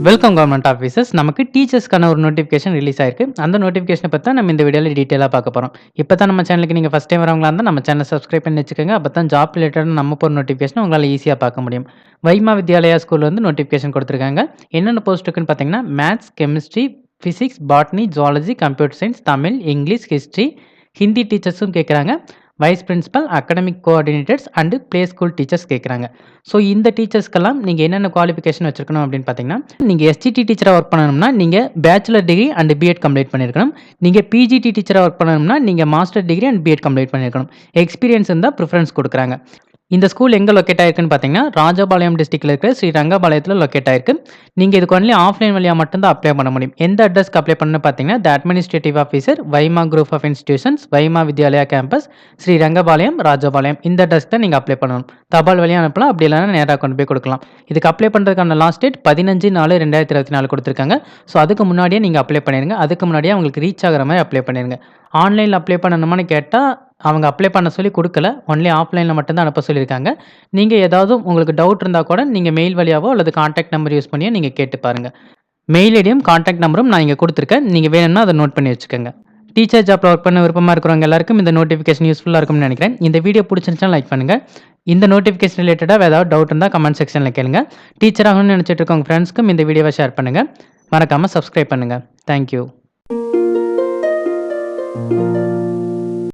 Welcome government officers. நமக்கு டீச்சர்ஸ்க்கான ஒரு notification release ஆயிருக்கு. அந்த நோட்டிஃபிகேஷனை பத்தி தான் நம்ம இந்த வீடியோல டீட்டெயிலா பார்க்க போறோம். இப்போ தான் நம்ம சேனலுக்கு நீங்க ஃபர்ஸ்ட் டைம் வரவங்களா இருந்தா நம்ம சேனலை சப்ஸ்கிரைப் பண்ணி வச்சுக்கோங்க. அப்போ தான் ஜாப் ரிலேட்டடான நம்ம போகிற நோட்டிஃபிகேஷன் உங்களால் ஈஸியாக பார்க்க முடியும். வைமா வித்யாலயா ஸ்கூல்ல வந்து நோட்டிஃபிகேஷன் கொடுத்துருக்காங்க. என்னென்ன போஸ்ட் இருக்குன்னு பார்த்தீங்கன்னா maths, chemistry, physics, botany, zoology, computer science, Tamil, English, history, Hindi டீச்சர்ஸும் கேட்குறாங்க. Vice principal, academic coordinators and play school teachers கேட்குறாங்க. ஸோ இந்த டீச்சர்ஸ்க்கெல்லாம் நீங்கள் என்னென்ன குவாலிஃபிகேஷன் வச்சிருக்கணும் அப்படின்னு பார்த்தீங்கன்னா, நீங்கள் எஸ்டிடி டீச்சராக ஒர்க் பண்ணணும்னா நீங்கள் bachelor degree and BEd complete பண்ணியிருக்கணும். நீங்கள் பிஜிடி டீச்சராக ஒர்க் பண்ணணும்னா நீங்கள் master degree and BEd complete பண்ணியிருக்கணும். எக்ஸ்பீரியன்ஸ் இருந்தால் ப்ரிஃபரன்ஸ் கொடுக்குறாங்க. இந்த ஸ்கூல் எங்கே லொக்கேட் ஆயிருக்குன்னு பார்த்தீங்கன்னா, ராஜபாளையம் டிஸ்ட்ரிக்ட்ல இருக்கிற ஸ்ரீ ரங்கபாளையத்தில் லொக்கேட் ஆயிருக்கு. நீங்கள் இதுக்கு ஒன்லி ஆஃப்லைன் வழியாக மட்டும்தான் அப்ளை பண்ண முடியும். எந்த அட்ரஸ்க்கு அப்ளை பண்ணணும்னு பார்த்தீங்கன்னா, the administrative officer, Vaima group of institutions, Vaima Vidyalaya campus, Sri Rangapalayam, Rajapalayam. இந்த அட்ரஸ் தான் நீங்கள் அப்ளை பண்ணணும். தபால் வழியாக அனுப்பலாம், அப்படி இல்லைன்னா நேராக கொண்டு போய் கொடுக்கலாம். இதுக்கு அப்ளை பண்ணுறதுக்கான லாஸ்ட் டேட் 15/4/2024 கொடுத்துருக்காங்க. ஸோ அதுக்கு முன்னாடியே நீங்கள் அப்ளை பண்ணிடுங்க. அதுக்கு முன்னாடியே உங்களுக்கு ரீச் ஆகிற மாதிரி அப்ளை பண்ணிடுங்க. ஆன்லைனில் அப்ளை பண்ணணுமான்னு கேட்டால் அவங்க அப்ளை பண்ண சொல்லி கொடுக்கல. ஒன்லி ஆஃப்லைனில் மட்டும்தான் அனுப்ப சொல்லியிருக்காங்க. நீங்கள் ஏதாவது உங்களுக்கு டவுட் இருந்தால் கூட நீங்கள் மெயில் வழியாவோ அல்லது கான்டாக்ட் நம்பர் யூஸ் பண்ணியோ நீங்கள் கேட்டு பாருங்கள். மெயில் ஐடியும் கான்டாக்ட் நம்பரும் நான் இங்கே கொடுத்துருக்கேன். நீங்கள் வேணும்னா அதை நோட் பண்ணி வச்சுக்கோங்க. டீச்சர் ஜாப்பில் ஒர்க் பண்ண விருப்பமாக இருக்கிறவங்க எல்லாருக்கும் இந்த நோட்டிஃபிகேஷன் யூஸ்ஃபுல்லாக இருக்கும்னு நினைக்கிறேன். இந்த வீடியோ பிடிச்சிருந்துச்சுன்னா லைக் பண்ணுங்கள். இந்த நோட்டிஃபிகேஷன் ரிலேட்டடாக ஏதாவது டவுட் இருந்தால் கமெண்ட் செக்ஷனில் கேளுங்க. டீச்சர் ஆகணும்னு நினச்சிட்டு இருக்கவங்க ஃப்ரெண்ட்ஸ்க்கும் இந்த வீடியோவை ஷேர் பண்ணுங்கள். மறக்காமல் சப்ஸ்கிரைப் பண்ணுங்கள். தேங்க்யூ.